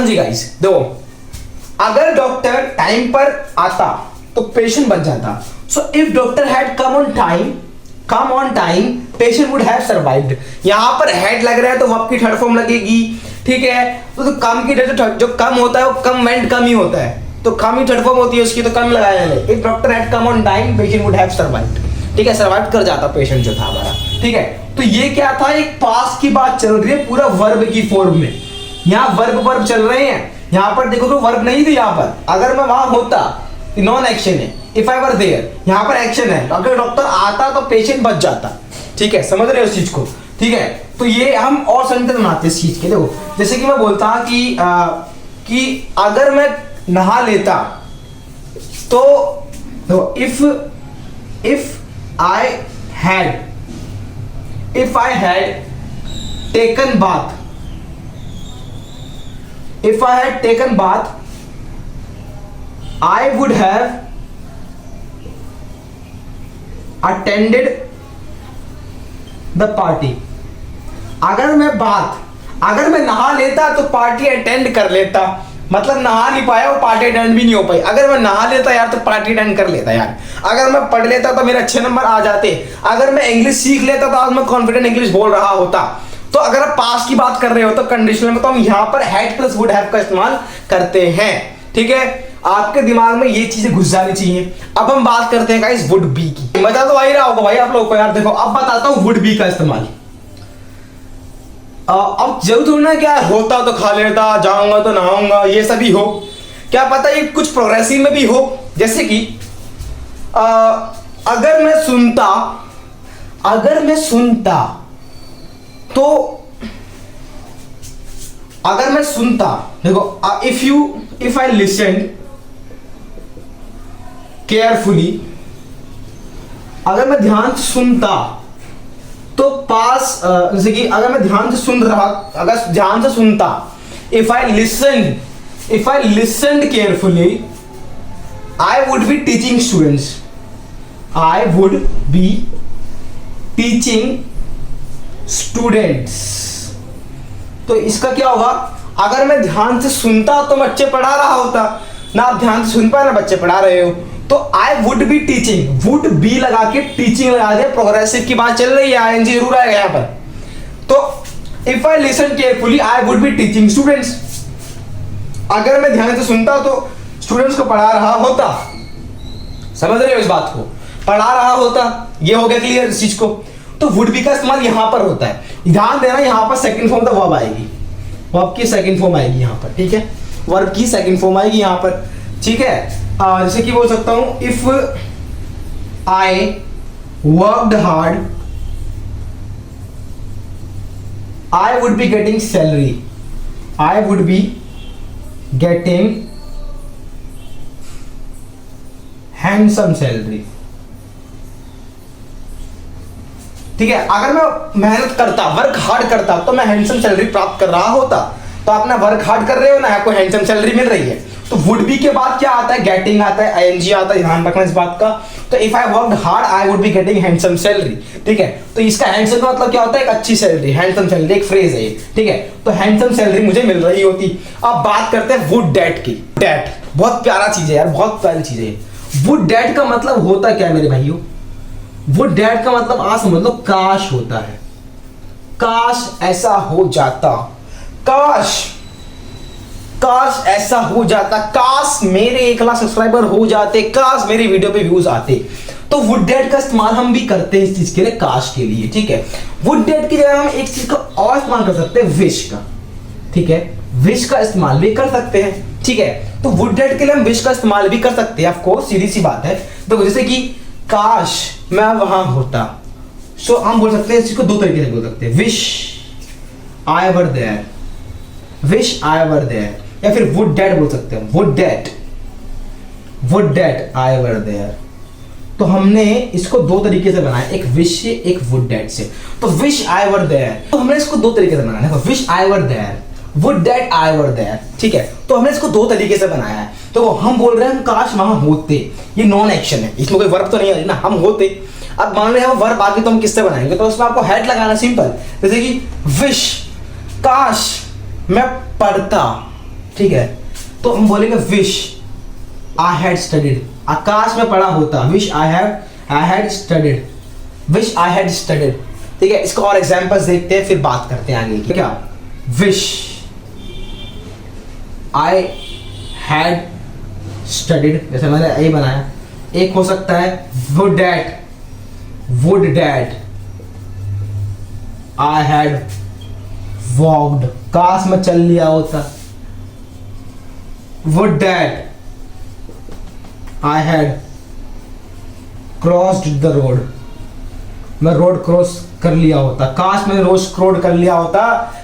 समझिए गाइस, देखो अगर डॉक्टर टाइम पर आता तो पेशेंट बच जाता। So if doctor had come on time patient would have survived. यहां पर हेड लग रहा है तो वर्ब की थर्ड फॉर्म लगेगी, ठीक है। तो कम की जो कम होता है वो कम वेंट कम ही होता है, तो कम ही थर्ड फॉर्म होती है उसकी, तो कम लगाया है। If doctor had come on time patient would have survived, ठीक है, सर्वाइव कर जाता पेशेंट जो था हमारा, ठीक है। तो ये क्या था, एक पास्ट की बात चल रही है पूरा वर्ब की फॉर्म में। यहाँ वर्ब चल रहे हैं, यहाँ पर देखो तो वर्ब नहीं थी यहाँ पर, अगर मैं वहां होता नॉन एक्शन है, इफ आई वर देयर, यहाँ पर एक्शन है। अगर डॉक्टर आता तो पेशेंट बच जाता, ठीक है, समझ रहे हो इस चीज को, ठीक है। तो ये हम और सेंटेंस बनाते हैं इस चीज के। देखो जैसे कि मैं बोलता कि अगर मैं नहा लेता तो if I had taken bath, I would have attended the party। अगर मैं नहा लेता तो पार्टी अटेंड कर लेता, मतलब नहा नहीं पाया वो पार्टी अटेंड भी नहीं हो पाई। अगर मैं नहा लेता यार तो पार्टी अटेंड कर लेता यार। अगर मैं पढ़ लेता तो मेरे अच्छे नंबर आ जाते। अगर मैं इंग्लिश सीख लेता तो आज मैं कॉन्फिडेंट इंग्लिश बोल रहा होता। तो अगर आप पास्ट की बात कर रहे हो तो कंडीशनल में तो हम यहाँ पर हैड प्लस वुड हैव का इस्तेमाल करते हैं, ठीक है। आपके दिमाग में ये चीजें घुस जानी चाहिए। अब हम बात करते हैं गाइस वुड बी की। मजा तो वही रहा होगा भाई आप लोगों को यार। देखो अब बताता हूँ वुड बी का इस्तेमाल। अब जरूर थोड़ी ना क्या होता तो खा लेता, जाऊंगा तो नहाऊंगा, ये सभी हो, क्या पता ये कुछ प्रोग्रेसिव में भी हो। जैसे कि अगर मैं सुनता देखो इफ आई लिसन केयरफुली, अगर मैं ध्यान से सुनता तो पास, जैसे कि अगर मैं ध्यान से सुनता, if I listen carefully I would be teaching students. तो इसका क्या होगा, अगर मैं ध्यान से सुनता तो बच्चे पढ़ा रहा होता ना, आप ध्यान से सुन पाए ना बच्चे पढ़ा रहे हो। तो I would be teaching, would be लगा के टीचिंग लगा दे, प्रोग्रेसिव की बात चल रही है, आईएनजी जरूर आएगा यहाँ पर। तो if I listen carefully I would be teaching students, अगर मैं ध्यान से सुनता तो स्टूडेंट्स को पढ़ा रहा होता। समझ रहे हो इस बात को, पढ़ा रहा होता। ये हो गया क्लियर इस चीज को। तो वुड बी का इस्तेमाल यहां पर होता है। ध्यान देना यहां पर सेकंड फॉर्म वर्ब आएगी, वर्ब की सेकंड फॉर्म आएगी यहां पर, ठीक है, वर्ब की सेकंड फॉर्म आएगी यहां पर, ठीक है। जैसे कि बोल सकता हूं if I worked hard I would be getting salary, I would be getting handsome salary, ठीक है। अगर मैं मेहनत करता, वर्क हार्ड करता तो मैं हैंडसम सैलरी प्राप्त कर रहा होता। तो आप ना वर्क हार्ड कर रहे हो ना, आपको हैंडसम सैलरी मिल रही है। तो वुड बी के बाद क्या आता है, गेटिंग आता है, आईएनजी आता है, ध्यान रखना इस बात का। तो if I worked hard I would be getting handsome salary, ठीक है। तो इसका हैंडसम का मतलब क्या होता है, एक अच्छी सैलरी, हैंडसम सैलरी एक फ्रेज है ये, ठीक है। तो हैंडसम सैलरी मुझे मिल रही होती। अब बात करते हैं वुड डैट की। डैट बहुत प्यारा चीज है यार, बहुत प्यारी चीज है। वुड डैट का मतलब होता क्या है मेरे भाइयों, वुड डैट का मतलब आज समझ लो काश होता है, काश ऐसा हो जाता, काश ऐसा हो जाता, काश मेरे 1 लाख सब्सक्राइबर हो जाते, काश मेरी वीडियो पे व्यूज आते। तो वुड डैट का इस्तेमाल हम भी करते हैं इस चीज के लिए, काश के लिए, ठीक है। वुड डैट की जगह हम एक चीज का और इस्तेमाल कर सकते हैं, विश का, ठीक है, विश का इस्तेमाल भी कर सकते हैं, ठीक है। तो वुड डैट के लिए हम विश का इस्तेमाल भी कर सकते हैं, ऑफ कोर्स सीधी सी बात है। तो जैसे कि काश मैं वहां होता, सो हम बोल सकते हैं इस चीज को 2 तरीके से बोल सकते हैं, wish I were there, wish I were there, या फिर वुड डैट बोल सकते हैं, would that I were there. तो हमने इसको 2 तरीके से बनाया, एक विश से एक वुड डैट से। तो विश आई वर देयर, तो हमने इसको 2 तरीके से बनाया है, wish I were there, would that I were there, ठीक है। तो हमने इसको 2 तरीके से बनाया है। तो हम बोल रहे हैं काश वहां होते, ये नॉन एक्शन है, इसमें कोई वर्ब तो नहीं है ना, हम होते। अब मान रहे हैं वर्ब आगे तो हम किससे बनाएंगे, तो उसमें आपको हेड लगाना सिंपल, जैसे कि विश, काश मैं पढ़ता, ठीक है, तो हम बोलेंगे विश आई हैड स्टडीड, आकाश में पढ़ा होता, wish I had studied, wish I had studied. ठीक है, इसका और एग्जांपल्स देखते हैं फिर बात करते हैं आगे की। क्या विश आई हैड स्टडीड, जैसे मैंने ये बनाया, एक हो सकता है would that I had walked, काश में चल लिया होता, would that I had crossed the road, मैं रोड क्रॉस कर लिया होता, काश मैंने रोड क्रॉस कर लिया होता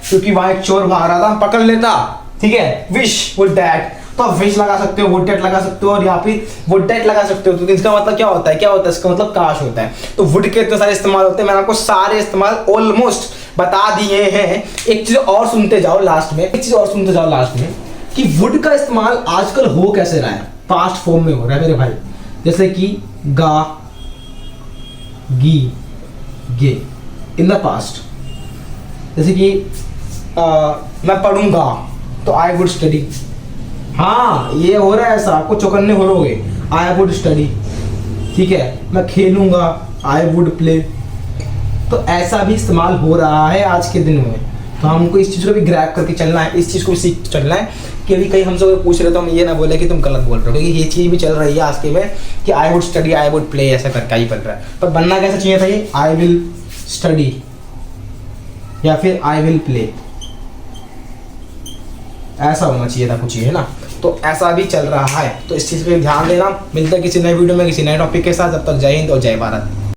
क्योंकि वहां एक चोर भाग रहा था, पकड़ लेता। ठीक है, विश वुड डैट, तो आप विश लगा सकते हो, वुड डैट लगा सकते हो, और यहाँ पे वुड डैट लगा सकते हो। तो इसका मतलब क्या होता है, इसका मतलब काश होता है। तो वुड के इतने सारे इस्तेमाल होते हैं, मैंने आपको सारे इस्तेमाल ऑलमोस्ट बता दिए हैं। एक चीज और सुनते जाओ लास्ट में, कि वुड का इस्तेमाल आजकल हो कैसे रहा है, पास्ट फॉर्म में हो रहा है मेरे भाई। जैसे कि गा, गी, गे इन द पास्ट। जैसे कि मैं पढ़ूंगा तो आई वुड स्टडी, हाँ ये हो रहा है ऐसा, आपको चौकन्ने हो लोगे, आई वुड स्टडी। ठीक है, मैं खेलूंगा, आई वुड प्ले। तो ऐसा भी इस्तेमाल हो रहा है आज के दिन में। तो हमको इस चीज़ को भी ग्रैब करके चलना है, इस चीज़ को भी सीख चलना है कि अभी कहीं हमसे कोई पूछ रहे तो हम ये ना बोले कि तुम गलत बोल रहे हो, क्योंकि ये चीज़ भी चल रही है आज के में कि I would study, I would play, ऐसा करके ही बन रहा है। पर बनना कैसा चाहिए था ये, आई विल स्टडी या फिर आई विल प्ले, ऐसा होना चाहिए था कुछ, ये है ना। तो ऐसा भी चल रहा है, तो इस चीज़ पे ध्यान देना। मिलता है किसी नए वीडियो में किसी नए टॉपिक के साथ, जब तक जय हिंद और जय भारत।